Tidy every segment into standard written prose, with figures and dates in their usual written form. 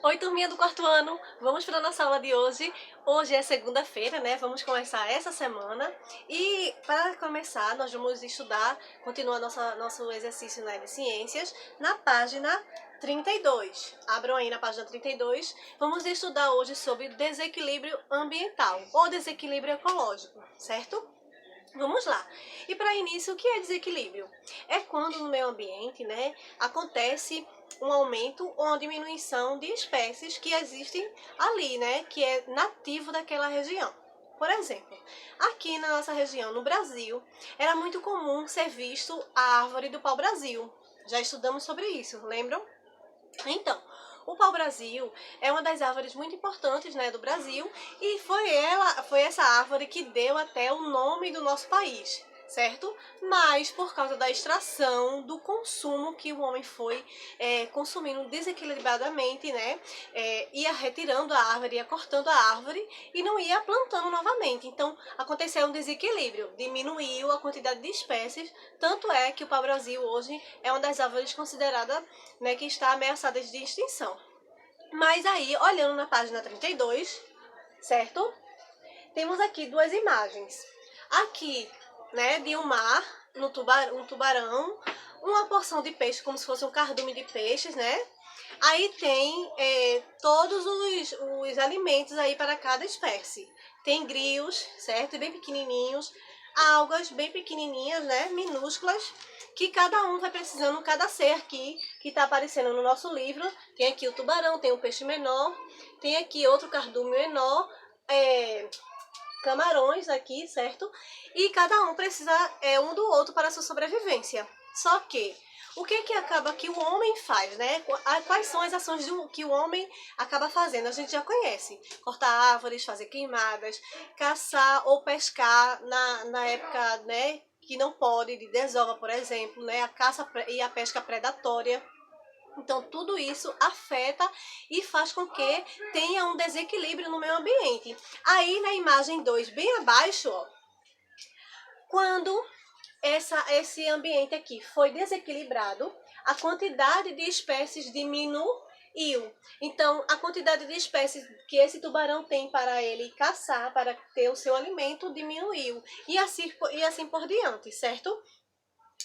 Oi, turminha do quarto ano, vamos para a nossa aula de hoje. Hoje é segunda-feira, né? Vamos começar essa semana. E para começar, nós vamos estudar, continuar nosso exercício na área de ciências, na página 32. Abram aí na página 32. Vamos estudar hoje sobre desequilíbrio ambiental ou desequilíbrio ecológico, certo? Vamos lá. E para início, o que é desequilíbrio? É quando no meio ambiente, né, acontece um aumento ou uma diminuição de espécies que existem ali, né, que é nativo daquela região. Por exemplo, aqui na nossa região, no Brasil, era muito comum ser visto a árvore do pau-brasil. Já estudamos sobre isso, lembram? Então, o pau-brasil é uma das árvores muito importantes, né, do Brasil, e foi essa árvore que deu até o nome do nosso país, certo? Mas por causa da extração, do consumo que o homem foi consumindo desequilibradamente, né, ia retirando a árvore, ia cortando a árvore e não ia plantando novamente. Então aconteceu um desequilíbrio, diminuiu a quantidade de espécies, tanto é que o pau-brasil hoje é uma das árvores consideradas, né, que está ameaçada de extinção. Mas aí, olhando na página 32, certo? Temos aqui duas imagens. Aqui, né, de um mar, um tubarão, uma porção de peixe, como se fosse um cardume de peixes, né? Aí tem todos os alimentos aí para cada espécie. Tem grilos, certo? Bem pequenininhos, algas bem pequenininhas, né? Minúsculas, que cada um vai precisando, cada ser aqui que está aparecendo no nosso livro. Tem aqui o tubarão, tem o peixe menor, tem aqui outro cardume menor, camarões aqui, certo? E cada um precisa um do outro para a sua sobrevivência. Só que o que acaba que o homem faz, né? Quais são as ações que o homem acaba fazendo? A gente já conhece. Cortar árvores, fazer queimadas, caçar ou pescar na época, né, que não pode, de desova, por exemplo, né? A caça e a pesca predatória. Então, tudo isso afeta e faz com que tenha um desequilíbrio no meio ambiente. Aí, na imagem 2, bem abaixo, ó, quando esse ambiente aqui foi desequilibrado, a quantidade de espécies diminuiu. Então, a quantidade de espécies que esse tubarão tem para ele caçar, para ter o seu alimento, diminuiu. E assim por diante, certo?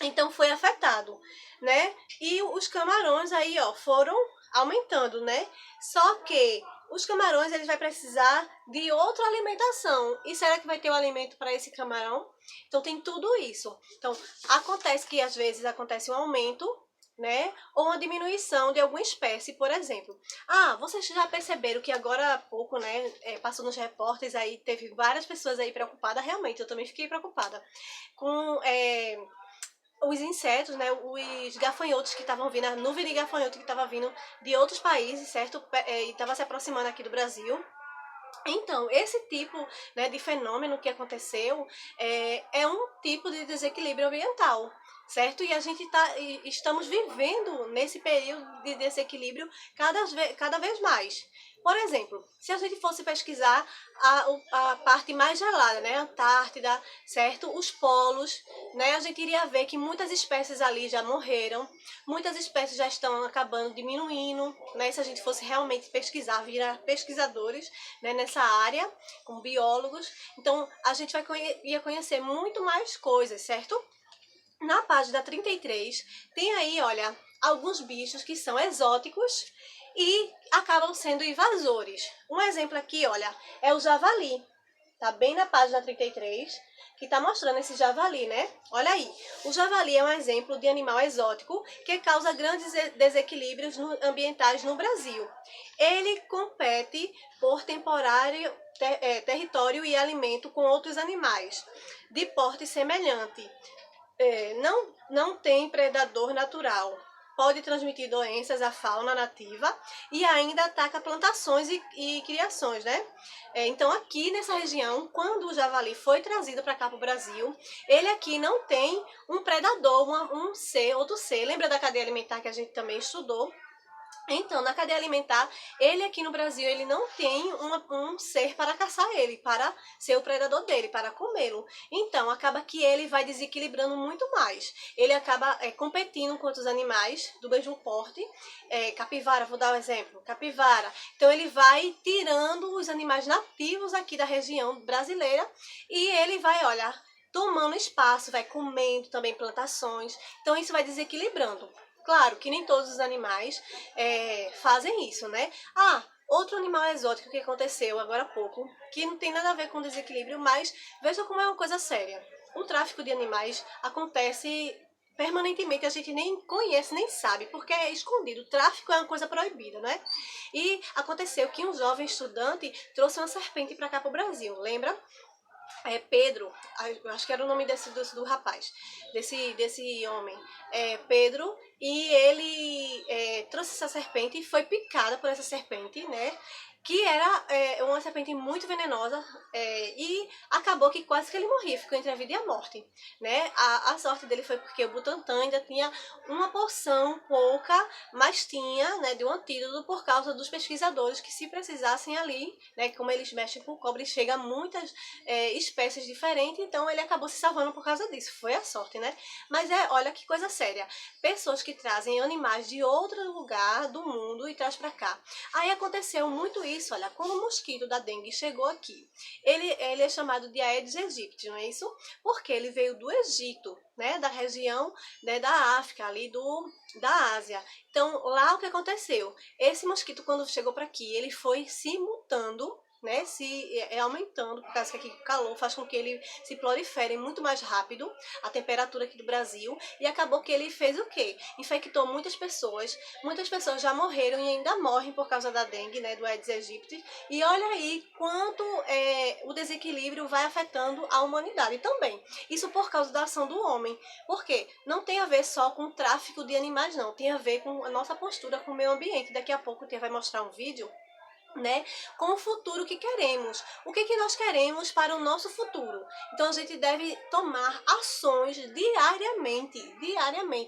Então foi afetado, né? E os camarões aí, ó, foram aumentando, né? Só que os camarões, eles vai precisar de outra alimentação. E será que vai ter o alimento para esse camarão? Então tem tudo isso. Então acontece que às vezes acontece um aumento, né? Ou uma diminuição de alguma espécie, por exemplo. Ah, vocês já perceberam que agora há pouco, né? Passou nos repórteres aí, teve várias pessoas aí preocupadas. Realmente, eu também fiquei preocupada com os insetos, né, os gafanhotos que estavam vindo, a nuvem de gafanhoto que estava vindo de outros países, certo? E estava se aproximando aqui do Brasil. Então, esse tipo, né, de fenômeno que aconteceu é um tipo de desequilíbrio ambiental, certo? E a gente estamos vivendo nesse período de desequilíbrio cada vez mais. Por exemplo, se a gente fosse pesquisar a parte mais gelada, né, Antártida, certo? Os polos, né, a gente iria ver que muitas espécies ali já morreram, muitas espécies já estão acabando, diminuindo, né? Se a gente fosse realmente pesquisar, virar pesquisadores, né, nessa área, como biólogos, então a gente ia conhecer muito mais coisas, certo? Na página 33, tem aí, olha, alguns bichos que são exóticos e acabam sendo invasores. Um exemplo aqui, olha, é o javali. Tá bem na página 33, que tá mostrando esse javali, né? Olha aí. O javali é um exemplo de animal exótico que causa grandes desequilíbrios ambientais no Brasil. Ele compete por temporário território e alimento com outros animais de porte semelhante. Não tem predador natural. Pode transmitir doenças à fauna nativa e ainda ataca plantações e criações, né? Então, aqui nessa região, quando o javali foi trazido para cá para o Brasil, ele aqui não tem um predador, outro ser. Lembra da cadeia alimentar que a gente também estudou? Então, na cadeia alimentar, ele aqui no Brasil, ele não tem um ser para caçar ele, para ser o predador dele, para comê-lo. Então, acaba que ele vai desequilibrando muito mais. Ele acaba competindo com outros animais do mesmo porte. Capivara, vou dar um exemplo, capivara. Então, ele vai tirando os animais nativos aqui da região brasileira e ele vai, olha, tomando espaço, vai comendo também plantações. Então, isso vai desequilibrando. Claro que nem todos os animais fazem isso, né? Ah, outro animal exótico que aconteceu agora há pouco, que não tem nada a ver com desequilíbrio, mas veja como é uma coisa séria. O tráfico de animais acontece permanentemente, a gente nem conhece, nem sabe, porque é escondido. O tráfico é uma coisa proibida, né? E aconteceu que um jovem estudante trouxe uma serpente para cá para o Brasil, lembra? Pedro, acho que era o nome do rapaz, desse homem, Pedro, e ele trouxe essa serpente e foi picada por essa serpente, né? Que era uma serpente muito venenosa e acabou que quase que ele morria, ficou entre a vida e a morte, né? A sorte dele foi porque o Butantan ainda tinha uma porção pouca, mas tinha, né, de um antídoto por causa dos pesquisadores que se precisassem ali, né, como eles mexem com cobre, chega a muitas espécies diferentes, então ele acabou se salvando por causa disso, foi a sorte, né? Mas olha que coisa séria, pessoas que trazem animais de outro lugar do mundo e traz para cá. Aí aconteceu muito isso, olha, quando o mosquito da dengue chegou aqui, ele é chamado de Aedes aegypti, não é isso? Porque ele veio do Egito, né, da região, né, da África, ali da Ásia. Então, lá o que aconteceu? Esse mosquito, quando chegou para aqui, ele foi se mutando, né, aumentando, por causa que aqui o calor faz com que ele se prolifere muito mais rápido, a temperatura aqui do Brasil, e acabou que ele fez o quê? Infectou muitas pessoas já morreram e ainda morrem por causa da dengue, né, do Aedes aegypti, e olha aí quanto o desequilíbrio vai afetando a humanidade também. Isso por causa da ação do homem, porque não tem a ver só com o tráfico de animais, não, tem a ver com a nossa postura com o meio ambiente. Daqui a pouco o Tia vai mostrar um vídeo, né, com o futuro que queremos. O que nós queremos para o nosso futuro? Então a gente deve tomar ações diariamente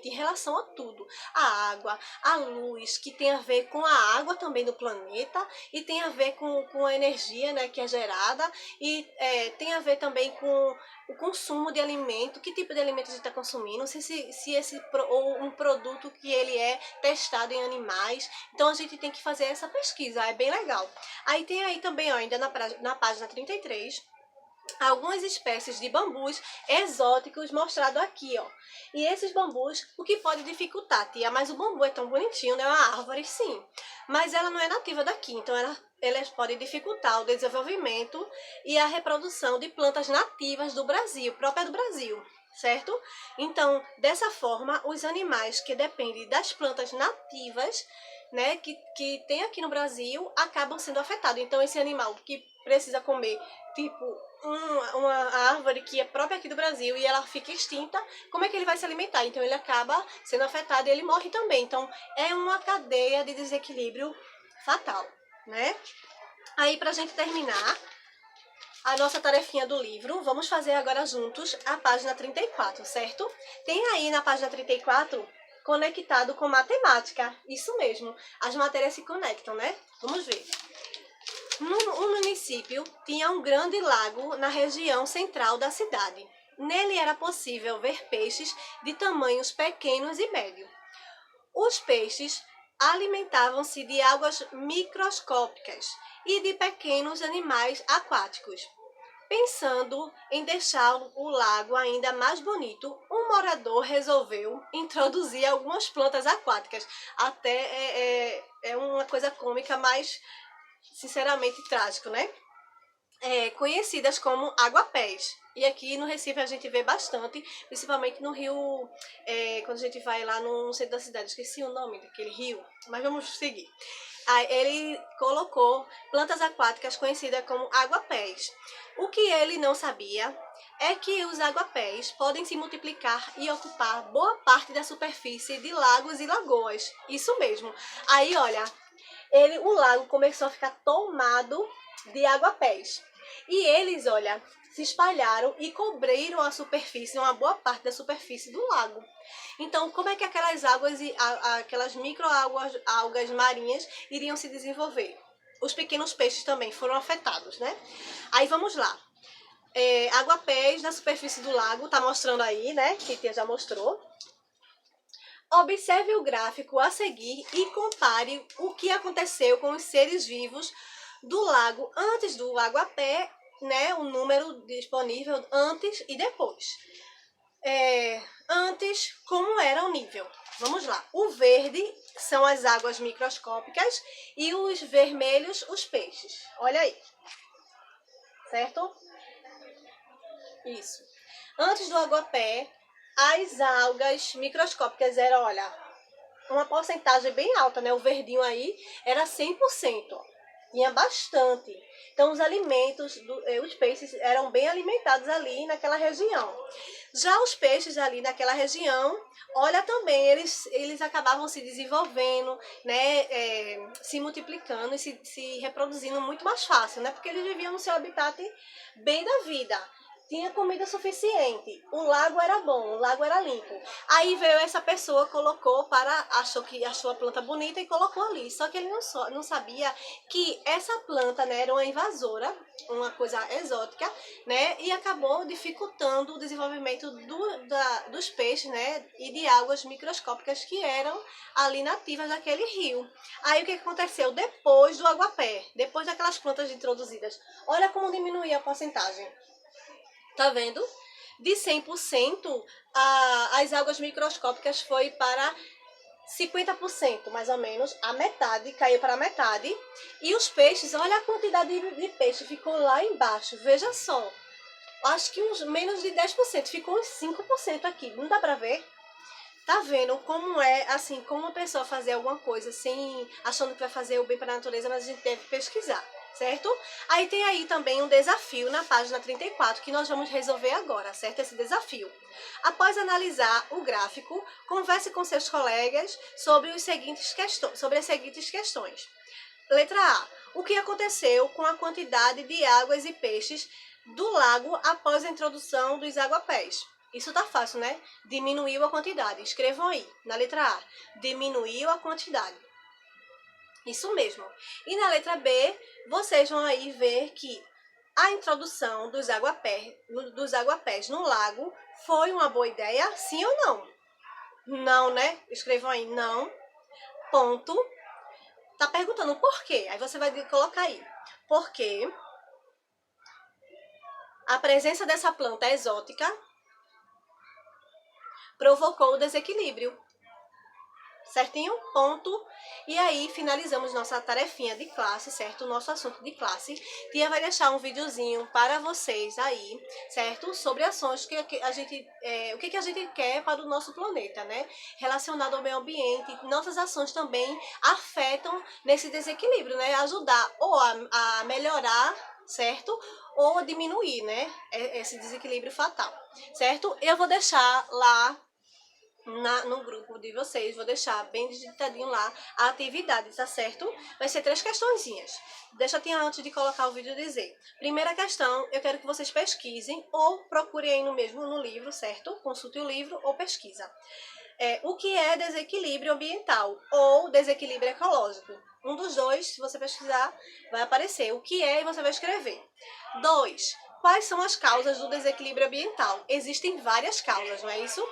em relação a tudo. A água, a luz, que tem a ver com a água também do planeta e tem a ver com a energia, né, que é gerada e tem a ver também com o consumo de alimento, que tipo de alimento a gente está consumindo, se esse ou um produto que ele é testado em animais. Então a gente tem que fazer essa pesquisa, é bem legal. Aí tem aí também, ó, ainda na página 33, algumas espécies de bambus exóticos mostrado aqui, ó. E esses bambus, o que pode dificultar, tia? Mas o bambu é tão bonitinho, né? É uma árvore, sim. Mas ela não é nativa daqui, então elas podem dificultar o desenvolvimento e a reprodução de plantas nativas do Brasil, própria do Brasil, certo? Então, dessa forma, os animais que dependem das plantas nativas, né, que tem aqui no Brasil, acabam sendo afetados. Então, esse animal que precisa comer, tipo, uma árvore que é própria aqui do Brasil e ela fica extinta, como é que ele vai se alimentar? Então, ele acaba sendo afetado e ele morre também. Então, é uma cadeia de desequilíbrio fatal, né? Aí, pra gente terminar a nossa tarefinha do livro, vamos fazer agora juntos a página 34, certo? Tem aí na página 34 conectado com matemática, isso mesmo, as matérias se conectam, né? Vamos ver. Um município tinha um grande lago na região central da cidade. Nele era possível ver peixes de tamanhos pequenos e médios. Os peixes alimentavam-se de águas microscópicas e de pequenos animais aquáticos. Pensando em deixar o lago ainda mais bonito, um morador resolveu introduzir algumas plantas aquáticas. Até é uma coisa cômica, mas sinceramente trágico, né? Conhecidas como aguapés. E aqui no Recife a gente vê bastante, principalmente no rio, quando a gente vai lá no centro da cidade. Esqueci o nome daquele rio, mas vamos seguir. Aí ele colocou plantas aquáticas conhecidas como aguapés. O que ele não sabia é que os aguapés podem se multiplicar e ocupar boa parte da superfície de lagos e lagoas. Isso mesmo. Aí, olha, o lago começou a ficar tomado de aguapés. E eles, olha, se espalharam e cobriram a superfície, uma boa parte da superfície do lago. Então, como é que aquelas águas, aquelas microalgas marinhas iriam se desenvolver? Os pequenos peixes também foram afetados, né? Aí vamos lá. Água-pés na superfície do lago, tá mostrando aí, né? Que Tia já mostrou. Observe o gráfico a seguir e compare o que aconteceu com os seres vivos do lago antes do água-pé, né? O número disponível antes e depois. Antes, como era o nível? Vamos lá. O verde são as águas microscópicas e os vermelhos os peixes. Olha aí. Certo? Isso. Antes do água-pé, as algas microscópicas eram, olha, uma porcentagem bem alta, né? O verdinho aí era 100%. Tinha bastante. Então, os alimentos, os peixes eram bem alimentados ali naquela região. Já os peixes ali naquela região, olha também, eles acabavam se desenvolvendo, né? Se multiplicando e se reproduzindo muito mais fácil, né? Porque eles viviam no seu habitat bem da vida. Tinha comida suficiente, o lago era bom, o lago era limpo. Aí veio essa pessoa, achou a planta bonita e colocou ali. Só que ele não sabia que essa planta, né, era uma invasora, uma coisa exótica, né, e acabou dificultando o desenvolvimento dos peixes, né, e de águas microscópicas que eram ali nativas daquele rio. Aí o que aconteceu? Depois do água-pé, depois daquelas plantas introduzidas, olha como diminuía a porcentagem. Tá vendo? De 100%, as águas microscópicas foi para 50%, mais ou menos. A metade, caiu para a metade. E os peixes, olha a quantidade de peixe, ficou lá embaixo. Veja só. Acho que menos de 10%, ficou uns 5% aqui. Não dá para ver? Tá vendo como é, assim, como uma pessoa fazer alguma coisa sem achando que vai fazer o bem para a natureza, mas a gente deve pesquisar. Certo? Aí tem aí também um desafio na página 34 que nós vamos resolver agora, certo? Esse desafio. Após analisar o gráfico, converse com seus colegas sobre as seguintes questões. Letra A. O que aconteceu com a quantidade de águas e peixes do lago após a introdução dos água-pés? Isso tá fácil, né? Diminuiu a quantidade. Escrevam aí, na letra A. Diminuiu a quantidade. Isso mesmo. E na letra B, vocês vão aí ver que a introdução dos água-pés no lago foi uma boa ideia, sim ou não? Não, né? Escrevam aí, não. Ponto. Tá perguntando por quê? Aí você vai colocar aí. Porque a presença dessa planta exótica provocou o desequilíbrio. Certinho? Ponto. E aí, finalizamos nossa tarefinha de classe, certo? O nosso assunto de classe. Tia vai deixar um videozinho para vocês aí, certo? Sobre ações que a gente, o que a gente quer para o nosso planeta, né? Relacionado ao meio ambiente. Nossas ações também afetam nesse desequilíbrio, né? Ajudar ou a melhorar, certo? Ou diminuir, né? Esse desequilíbrio fatal, certo? Eu vou deixar lá no grupo de vocês, vou deixar bem digitadinho lá a atividade, tá certo? Vai ser 3 questõezinhas. Deixa eu antes de colocar o vídeo dizer. Primeira questão, eu quero que vocês pesquisem ou procurem aí no livro, certo? Consulte o livro ou pesquisa. O que é desequilíbrio ambiental ou desequilíbrio ecológico? Um dos dois, se você pesquisar, vai aparecer o que é e você vai escrever. 2. Quais são as causas do desequilíbrio ambiental? Existem várias causas, não é isso?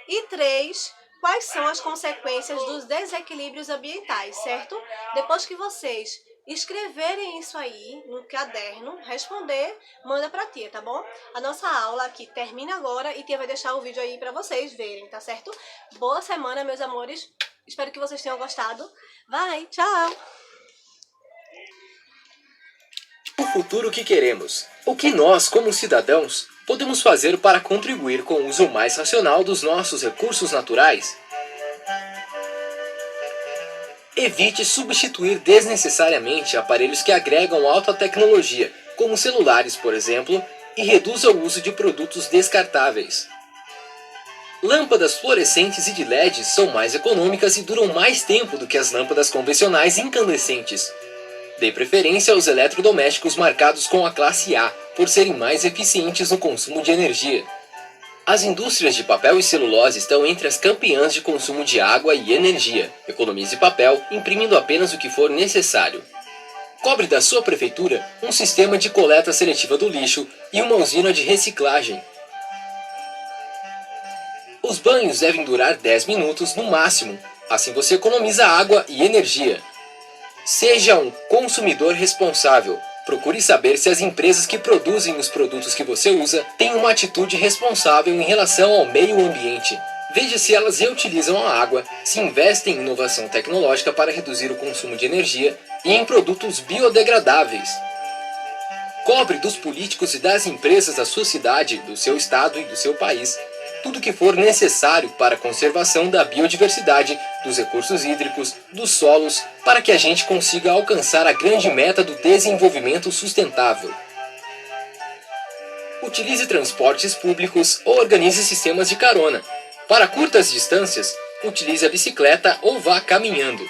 E 3, quais são as consequências dos desequilíbrios ambientais, certo? Depois que vocês escreverem isso aí no caderno, responder, manda pra tia, tá bom? A nossa aula aqui termina agora e tia vai deixar o vídeo aí pra vocês verem, tá certo? Boa semana, meus amores. Espero que vocês tenham gostado. Vai, tchau! O futuro que queremos. O que nós, como cidadãos, podemos fazer para contribuir com o uso mais racional dos nossos recursos naturais? Evite substituir desnecessariamente aparelhos que agregam alta tecnologia, como celulares, por exemplo, e reduza o uso de produtos descartáveis. Lâmpadas fluorescentes e de LED são mais econômicas e duram mais tempo do que as lâmpadas convencionais incandescentes. Dê preferência aos eletrodomésticos marcados com a classe A, por serem mais eficientes no consumo de energia. As indústrias de papel e celulose estão entre as campeãs de consumo de água e energia. Economize papel, imprimindo apenas o que for necessário. Cobre da sua prefeitura um sistema de coleta seletiva do lixo e uma usina de reciclagem. Os banhos devem durar 10 minutos no máximo, assim você economiza água e energia. Seja um consumidor responsável. Procure saber se as empresas que produzem os produtos que você usa têm uma atitude responsável em relação ao meio ambiente. Veja se elas reutilizam a água, se investem em inovação tecnológica para reduzir o consumo de energia e em produtos biodegradáveis. Cobre dos políticos e das empresas da sua cidade, do seu estado e do seu país tudo que for necessário para a conservação da biodiversidade, dos recursos hídricos, dos solos, para que a gente consiga alcançar a grande meta do desenvolvimento sustentável. Utilize transportes públicos ou organize sistemas de carona. Para curtas distâncias, utilize a bicicleta ou vá caminhando.